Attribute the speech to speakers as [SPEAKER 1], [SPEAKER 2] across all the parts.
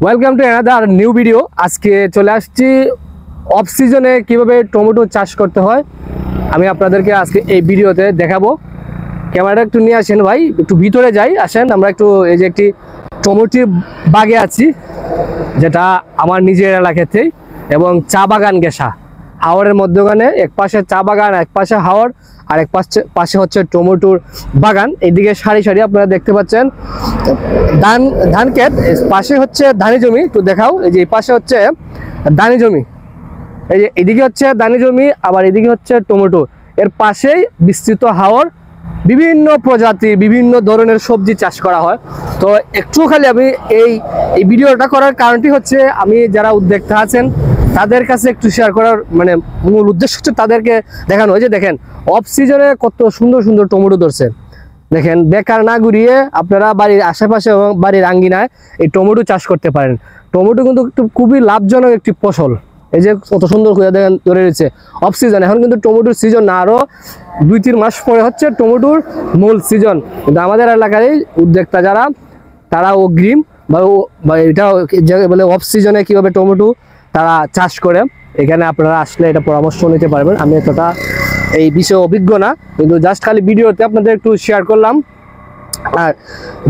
[SPEAKER 1] Welcome to another new video. আজকে চলে আসছি অফ সিজনে কিভাবে টমেটো চাষ করতে হয় আমি আপনাদেরকে আজকে এই ভিডিওতে দেখাবো। ক্যামেরাটা একটু নিয়ে আসেন ভাই, একটু ভিতরে যাই, আসেন। আমরা একটু এই যে একটি টমেটোর বাগে আছি, যেটা আমার নিজের এলাকাতেই, এবং চা বাগান গেসা হাওড়ের মধ্যখানে। এক পাশে চা বাগান, এক পাশে হাওড়, আর এক পাশে হচ্ছে টমেটোর বাগান। এইদিকে সারি সারি আপনারা দেখতে পাচ্ছেন ধান ক্ষেত, পাশে হচ্ছে ধানি জমি। একটু দেখাও, এই যে এই পাশে হচ্ছে ধানি জমি, এই যে এদিকে হচ্ছে ধানি জমি, আবার এদিকে হচ্ছে টমেটো। এর পাশেই বিস্তৃত হাওড়, বিভিন্ন প্রজাতি বিভিন্ন ধরনের সবজি চাষ করা হয়। তো একটু খালি আমি এই ভিডিওটা করার কারণটি হচ্ছে, আমি যারা উদ্যোক্তা আছেন তাদের কাছে একটু শেয়ার করার মূল উদ্দেশ্য হচ্ছে তাদেরকে দেখানো। যে দেখেন অফ সিজনে কত সুন্দর সুন্দর টমেটো ধরছে। দেখেন, বেকার না ঘুরিয়ে আপনারা বাড়ির আশেপাশে এবং বাড়ির আঙ্গিনায় এই টমেটো চাষ করতে পারেন। টমেটো কিন্তু খুবই লাভজনক একটি ফসল। এই যে কত সুন্দর করে দেখেন ধরে রয়েছে অফ সিজন। এখন কিন্তু টমেটোর সিজন না, আরো 2-3 মাস পরে হচ্ছে টমেটোর মূল সিজন। কিন্তু আমাদের এলাকায় উদ্যোক্তা যারা, তারা অগ্রিম বা এটা বলে অফ সিজনে কিভাবে টমেটো তারা চাষ করে, এখানে আপনারা আসলে এটা পরামর্শ নিতে পারবেন। আমি এতটা এই বিষয়ে অভিজ্ঞ না, কিন্তু জাস্ট খালি ভিডিওতে আপনাদের একটু শেয়ার করলাম। আর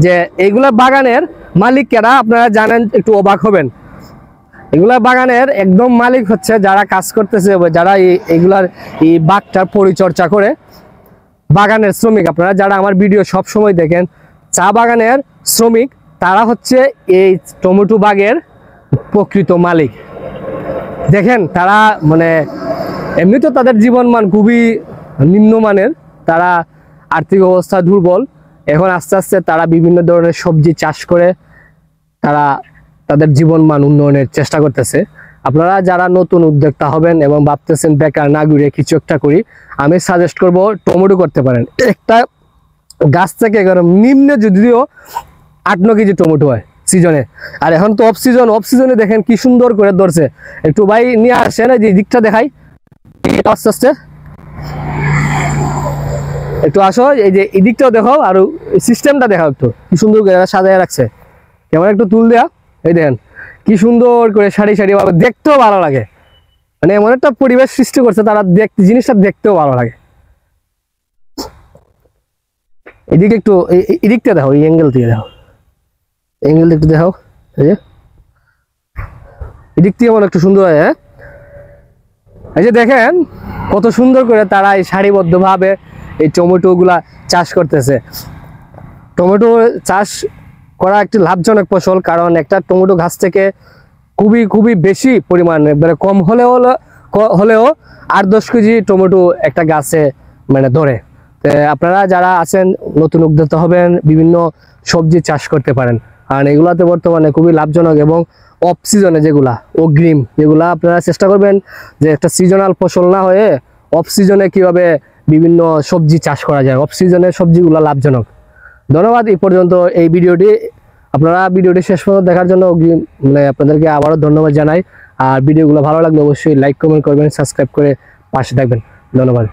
[SPEAKER 1] যে এইগুলা বাগানের মালিক কারা আপনারা জানেন, একটু অবাক হবেন। এগুলা বাগানের একদম মালিক হচ্ছে যারা কাজ করতেছে, যারা এইগুলার এই বাগটার পরিচর্যা করে, বাগানের শ্রমিক। আপনারা যারা আমার ভিডিও সব সময় দেখেন, চা বাগানের শ্রমিক, তারা হচ্ছে এই টমেটো বাগের প্রকৃত মালিক। দেখেন তারা এমনি তো তাদের জীবনমান খুবই নিম্নমানের, তারা আর্থিক অবস্থা দুর্বল। এখন আস্তে আস্তে তারা বিভিন্ন ধরনের সবজি চাষ করে তারা তাদের জীবনমান উন্নয়নের চেষ্টা করতেছে। আপনারা যারা নতুন উদ্যোক্তা হবেন এবং ভাবতেছেন বেকার না ঘুরে কিছু একটা করি, আমি সাজেস্ট করব টমেটো করতে পারেন। একটা গাছ থেকে নিম্নে যদিও 8-9 কেজি টমেটো হয় সিজনে। আর এখন তো অফ সিজনে দেখেন কি সুন্দর করে ধরছে। একটু ভাই নিয়ে আসেন, যে দিকটা দেখাই, আস্তে আস্তে একটু আসো, এই যে এই দিকটাও দেখো, আর সিস্টেমটা দেখাও, একটু কি সুন্দর করে সাজায় রাখছে। কেমন একটু তুল দেয়া, এই দেখেন কি সুন্দর করে সারি সারি ভাবে, দেখতেও ভালো লাগে। এমন একটা পরিবেশ সৃষ্টি করছে, তারা জিনিসটা দেখতেও ভালো লাগে। এদিকে একটু এই দিকটা দেখো, এই অ্যাঙ্গেল থেকে দেখো, অ্যাঙ্গেল একটু দেখাও, এই যে এদিক থেকে মনে একটু সুন্দর হয়। হ্যাঁ, এই যে দেখেন কত সুন্দর করে তারা এই সারিবদ্ধ ভাবে এই টমেটো গুলা চাষ করতেছে। টমেটো চাষ করা একটি লাভজনক ফসল, কারণ একটা টমেটো গাছ থেকে খুবই বেশি পরিমাণে, কম হলেও 8-10 কেজি টমেটো একটা গাছে ধরে। আপনারা যারা আছেন নতুন উদ্যোক্তা হবেন, বিভিন্ন সবজি চাষ করতে পারেন। কারণ এগুলাতে বর্তমানে খুবই লাভজনক, এবং অফ সিজনে যেগুলা অগ্রিম, যেগুলা আপনারা চেষ্টা করবেন যে একটা সিজনাল ফসল না হয়ে অফ সিজনে কিভাবে বিভিন্ন সবজি চাষ করা যায়। অফ সিজনের সবজিগুলো লাভজনক। ধন্যবাদ এই পর্যন্ত এই ভিডিওটি। আপনারা ভিডিওটি শেষ পর্যন্ত দেখার জন্য আপনাদেরকে আবারও ধন্যবাদ জানাই। আর ভিডিওগুলো ভালো লাগলে অবশ্যই লাইক কমেন্ট করবেন, সাবস্ক্রাইব করে পাশে থাকবেন। ধন্যবাদ।